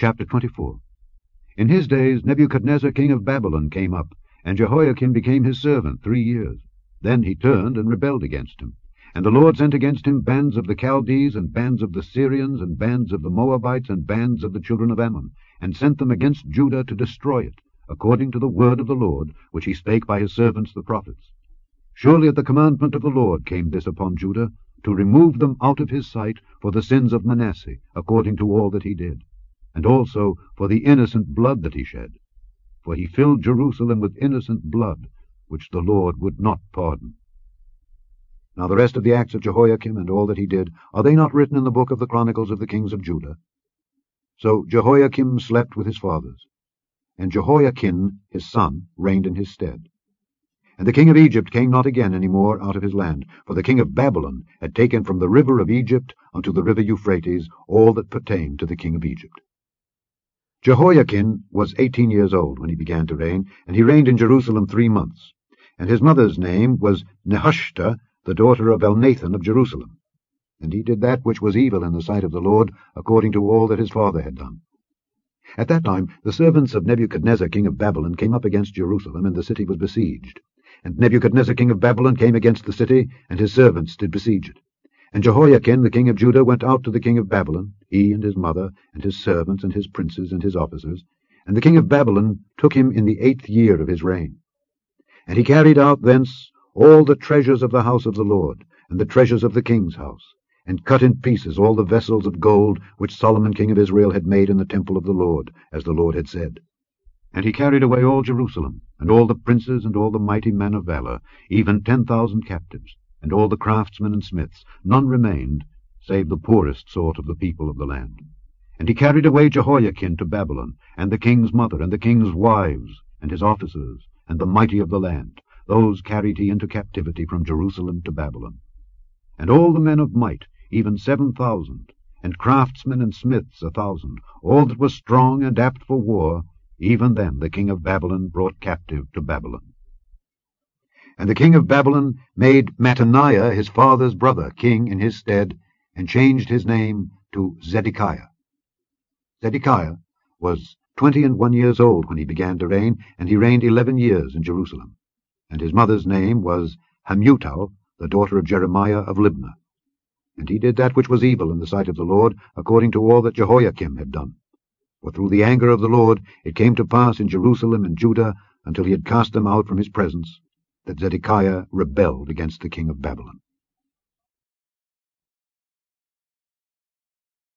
Chapter 24. In his days Nebuchadnezzar king of Babylon came up, and Jehoiakim became his servant 3 years. Then he turned and rebelled against him. And the Lord sent against him bands of the Chaldees, and bands of the Syrians, and bands of the Moabites, and bands of the children of Ammon, and sent them against Judah to destroy it, according to the word of the Lord, which he spake by his servants the prophets. Surely at the commandment of the Lord came this upon Judah, to remove them out of his sight for the sins of Manasseh, according to all that he did, and also for the innocent blood that he shed. For he filled Jerusalem with innocent blood, which the Lord would not pardon. Now the rest of the acts of Jehoiakim, and all that he did, are they not written in the book of the Chronicles of the kings of Judah? So Jehoiakim slept with his fathers, and Jehoiachin his son reigned in his stead. And the king of Egypt came not again any more out of his land, for the king of Babylon had taken from the river of Egypt unto the river Euphrates all that pertained to the king of Egypt. Jehoiachin was 18 years old when he began to reign, and he reigned in Jerusalem 3 months. And his mother's name was Nehushta, the daughter of Elnathan of Jerusalem. And he did that which was evil in the sight of the Lord, according to all that his father had done. At that time the servants of Nebuchadnezzar king of Babylon came up against Jerusalem, and the city was besieged. And Nebuchadnezzar king of Babylon came against the city, and his servants did besiege it. And Jehoiachin the king of Judah went out to the king of Babylon, he and his mother, and his servants, and his princes, and his officers. And the king of Babylon took him in the 8th year of his reign. And he carried out thence all the treasures of the house of the Lord, and the treasures of the king's house, and cut in pieces all the vessels of gold which Solomon king of Israel had made in the temple of the Lord, as the Lord had said. And he carried away all Jerusalem, and all the princes, and all the mighty men of valor, even 10,000 captives, and all the craftsmen and smiths. None remained, save the poorest sort of the people of the land. And he carried away Jehoiachin to Babylon, and the king's mother, and the king's wives, and his officers, and the mighty of the land. Those carried he into captivity from Jerusalem to Babylon. And all the men of might, even 7,000, and craftsmen and smiths 1,000, all that was strong and apt for war, even them the king of Babylon brought captive to Babylon. And the king of Babylon made Mattaniah his father's brother king in his stead, and changed his name to Zedekiah. Zedekiah was 21 years old when he began to reign, and he reigned 11 years in Jerusalem. And his mother's name was Hamutal, the daughter of Jeremiah of Libnah. And he did that which was evil in the sight of the Lord, according to all that Jehoiakim had done. For through the anger of the Lord it came to pass in Jerusalem and Judah, until he had cast them out from his presence, that Zedekiah rebelled against the king of Babylon.